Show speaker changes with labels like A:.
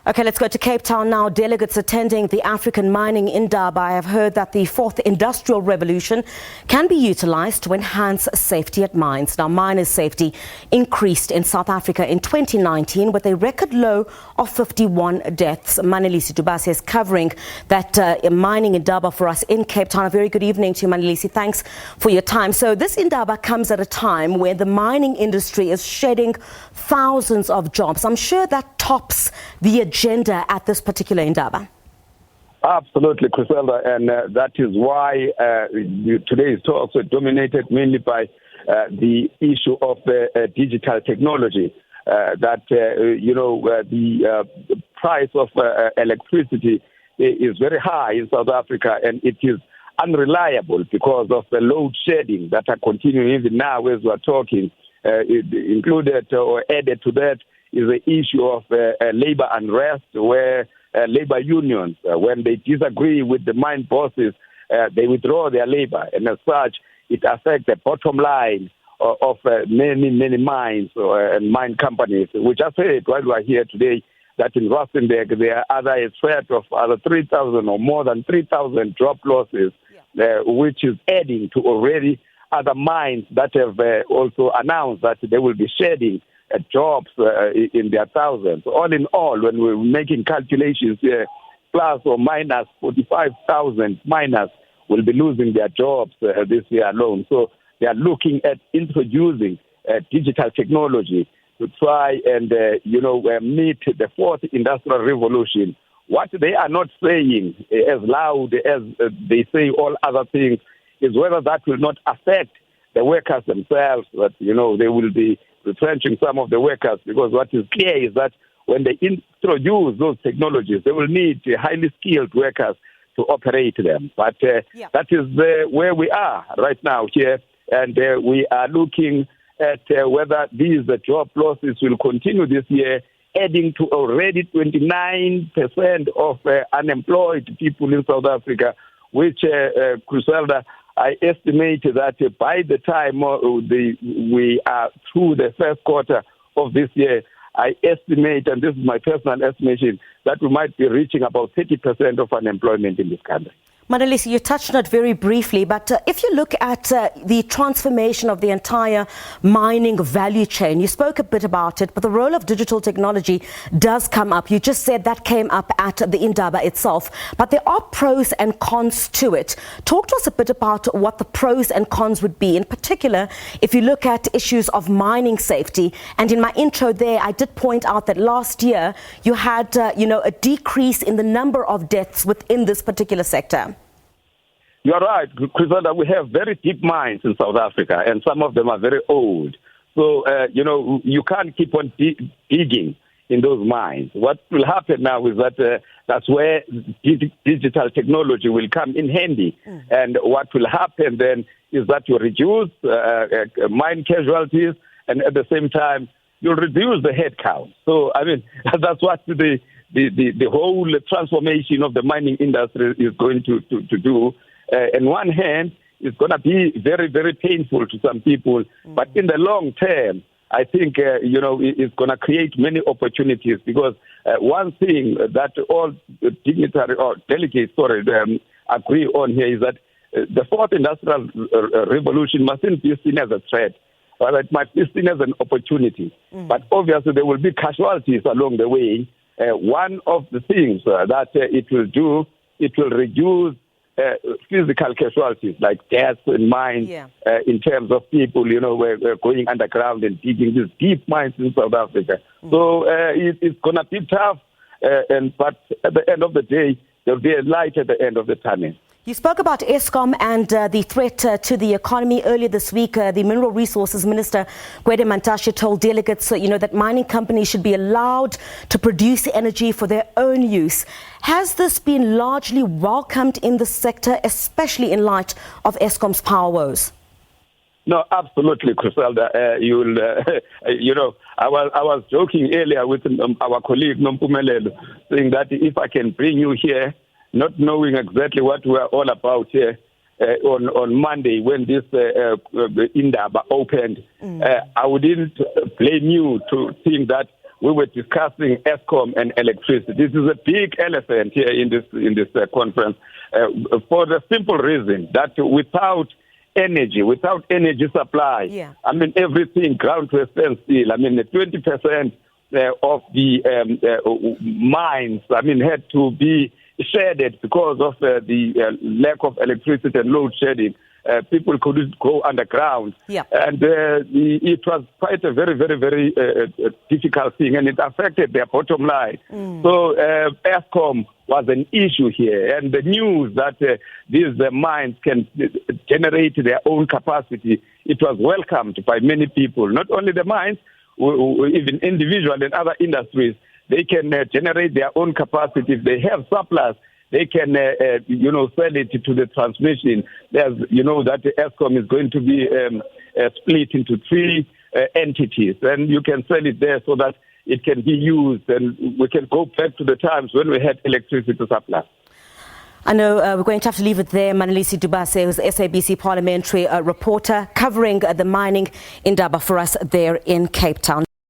A: Okay, let's go to Cape Town now. Delegates attending the African Mining Indaba have heard that the fourth industrial revolution can be utilised to enhance safety at mines. Now, miners' safety increased in South Africa in 2019 with a record low of 51 deaths. Manelisi Dubasi is covering that mining Indaba for us in Cape Town. A very good evening to you, Manelisi. Thanks for your time. So this Indaba comes at a time where the mining industry is shedding thousands of jobs. I'm sure that tops the agenda at this particular Indaba.
B: Absolutely, Griselda, and that is why today's talks were dominated mainly by the issue of digital technology. The price of electricity is very high in South Africa, and it is unreliable because of the load shedding that are continuing even now as we are talking. Included or added to that is the issue of labor unrest, where labor unions, when they disagree with the mine bosses, they withdraw their labor, and as such, it affects the bottom line of many mines and mine companies. We just heard while we are here today that in Rustenburg there are a threat of other 3,000 or more than 3,000 job losses, which is adding to already other mines that have also announced that they will be shedding jobs in their thousands. All in all, when we're making calculations here, plus or minus 45,000 miners will be losing their jobs this year alone. So they are looking at introducing digital technology to try and meet the fourth industrial revolution. What they are not saying as loud as they say all other things is whether that will not affect the workers themselves, that, they will be retrenching some of the workers, because what is clear is that when they introduce those technologies, they will need highly skilled workers to operate them. But that is where we are right now here, and we are looking at whether these job losses will continue this year, adding to already 29% of unemployed people in South Africa, which, Griselda, I estimate that by the time we are through the first quarter of this year, I estimate, and this is my personal estimation, that we might be reaching about 30% of unemployment in this country.
A: Manelisi, you touched on it very briefly, but if you look at the transformation of the entire mining value chain, you spoke a bit about it, but the role of digital technology does come up. You just said that came up at the Indaba itself, but there are pros and cons to it. Talk to us a bit about what the pros and cons would be, in particular, if you look at issues of mining safety. And in my intro there, I did point out that last year you had, a decrease in the number of deaths within this particular sector.
B: You're right, Griselda. We have very deep mines in South Africa, and some of them are very old. So, you can't keep on digging in those mines. What will happen now is that that's where digital technology will come in handy. And what will happen then is that you reduce mine casualties, and at the same time, you'll reduce the head count. So, that's what the whole transformation of the mining industry is going to do. On one hand, it's going to be very, very painful to some people. But in the long term, I think, it's going to create many opportunities, because one thing that all dignitary or delegates agree on here is that the fourth industrial revolution mustn't be seen as a threat, but it might be seen as an opportunity. But obviously, there will be casualties along the way. One of the things that it will do, it will reduce physical casualties like deaths in mines, in terms of people, we're going underground and digging these deep mines in South Africa. So it's going to be tough, but at the end of the day, there'll be a light at the end of the tunnel.
A: You spoke about Eskom and the threat to the economy earlier this week. The Mineral Resources Minister, Gwede Mantashe, told delegates, that mining companies should be allowed to produce energy for their own use. Has this been largely welcomed in the sector, especially in light of Eskom's power woes?
B: No, absolutely, Griselda. I was joking earlier with our colleague Nompumelelo, saying that if I can bring you here, not knowing exactly what we are all about here on Monday when this Indaba opened, I wouldn't blame you to think that we were discussing Eskom and electricity. This is a big elephant here in this conference for the simple reason that without energy supply, I mean, everything ground to a standstill. I mean, 20% of the mines, I mean, had to be shaded because of the lack of electricity and load shedding. People couldn't go underground. And it was quite a very, very, very difficult thing, and it affected their bottom line. So Eskom was an issue here, and the news that these mines can generate their own capacity, it was welcomed by many people, not only the mines, even individual and other industries. They can generate their own capacity. If they have surplus, they can, sell it to the transmission. There's, that the Eskom is going to be split into 3 entities, and you can sell it there so that it can be used, and we can go back to the times when we had electricity supply.
A: I know we're going to have to leave it there. Manalisi Dubase, who's SABC parliamentary reporter, covering the mining indaba for us there in Cape Town.